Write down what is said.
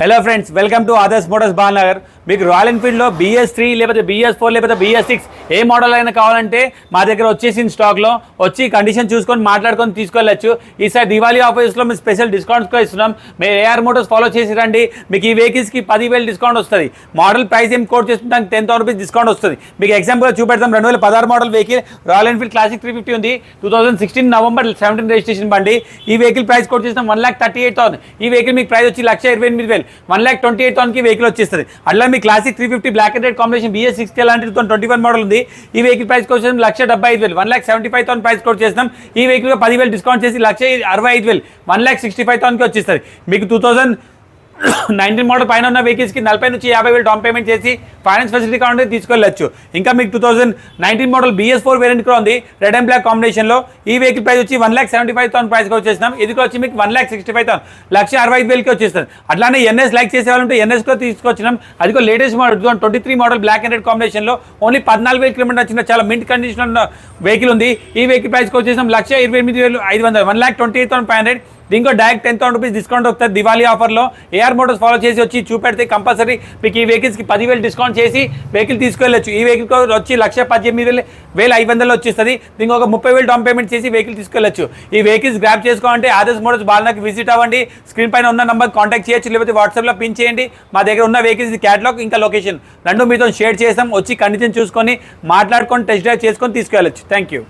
Hello friends, welcome to Adarsh Motors Balanagar. మీకు royal ఎన్ఫీల్డ్లో BS3 లేకపోతే BS4 లేకపోతే BS6 ఏ మోడల్ అయినా కావాలంటే మా దగ్గర వచ్చేసిన స్టాక్లో వచ్చి కండిషన్ చూసుకొని మాట్లాడుకొని తీసుకెళ్ళచ్చు. ఈసారి దివాళీ ఆఫర్స్లో మేము స్పెషల్ డిస్కౌంట్స్గా ఇస్తున్నాం. మీరు AR మోటార్స్ ఫాలో చేసి రండి. మీకు ఈ వెహికల్స్కి 10,000 డిస్కౌంట్ వస్తుంది. మోడల్ ప్రైస్ ఏం కోట్ చేసుకుంటాం 10,000 రూపీస్ డిస్కౌంట్ వస్తుంది. మీకు ఎగ్జాంపుల్గా చూపెడతాం. 2016 model vehicle royal Enfield classic 350 ఉంది. 2016 నవంబర్ 17 రిజిస్ట్రేషన్ బండి. ఈ వెహికల్ ప్రైస్ కోట్ చేస్తాం 1,38,000. ఈ వెహికల్ మీకు ప్రైస్ వచ్చి 1,28,000, 1,28,000కి వెహికల్ వచ్చేస్తుంది. అట్లా మీ classic 350 black and red combination BS60 అలాంటి 2021 మోడల్ ఉంది. ఈ వెహికల్ ప్రైస్ కోట్ చేస్తాం 1,75,000, 1,75,000 ప్రైస్ కోట్ చేస్తాం. ఈ వెహికల్ 10,000 డిస్కౌంట్ చేసి 1,65,000, 1,65,000కి వచ్చేస్తుంది. మీకు 2019 మోడల్ పైన ఉన్న వెహికల్స్కి 40,000 నుంచి 50,000 డౌన్ పేమెంట్ చేసి ఫైనాన్స్ ఫెసిలిటీ కావాలంటే తీసుకెళ్ళచ్చు. ఇంకా మీకు 2019 మోడల్ BS4 వేరియంట్ కూడా ఉంది, రెడ్ అండ్ బ్లాక్ కాంబినేషన్లో. ఈ వెహికల్ ప్రైస్ వచ్చి 1,75,000 ప్రైస్ వచ్చేసినాం. ఇది వచ్చి మీకు 1,65,000, 1,65,000కి వచ్చేస్తుంది. అట్లానే NS లైక్ చేసే వాళ్ళంటే NS కూడా తీసుకొచ్చినాం. అది కూడా latest model 2023 model black and red కాంబినేషన్లో ఓన్లీ 14,000 కిలోమీటర్ వచ్చిన చాలా మింట్ కండిషన్ ఉన్న వెహికల్ ఉంది. ఈ వెహికల్ ప్రైస్కి వచ్చేసినాం 1,28,500, 1,28,500. దీంట్లో డైరెక్ట్ 10,000 రూపీస్ డిస్కౌంట్ వస్తుంది దివాళీ ఆఫర్లో. AR మోటార్స్ ఫాలో చేసి వచ్చి చూపెడితే కంపల్సరీ మీకు ఈ వెహికల్స్కి 10,000 డిస్కౌంట్ చేసి వెహికల్ తీసుకెళ్ళచ్చు. ఈ వెహికల్ వచ్చి 1,18,500 వచ్చేస్తుంది. దీనికి ఒక 30,000 డౌన్ పేమెంట్ చేసి వెహికల్ తీసుకెళ్ళచ్చు. ఈ వెహికల్స్ గ్రాప్ చేసుకోవాలంటే ఆదర్శ్ మోటార్స్ బాలనగర్కి విజిట్ అవ్వండి. స్క్రీన్ పైన ఉన్న నెంబర్ కాంటాక్ట్ చేయొచ్చు, లేకపోతే వాట్సాప్లో పిన్ చేయండి. మా దగ్గర ఉన్న వెహికల్స్ క్యాటలాగ్ ఇంకా లొకేషన్ రెండు మీతో షేర్ చేస్తాం. వచ్చి కండిషన్ చూసుకొని మాట్లాడుకొని టెస్ట్ డ్రైవ్ చేసుకొని తీసుకెళ్ళచ్చు. Thank you.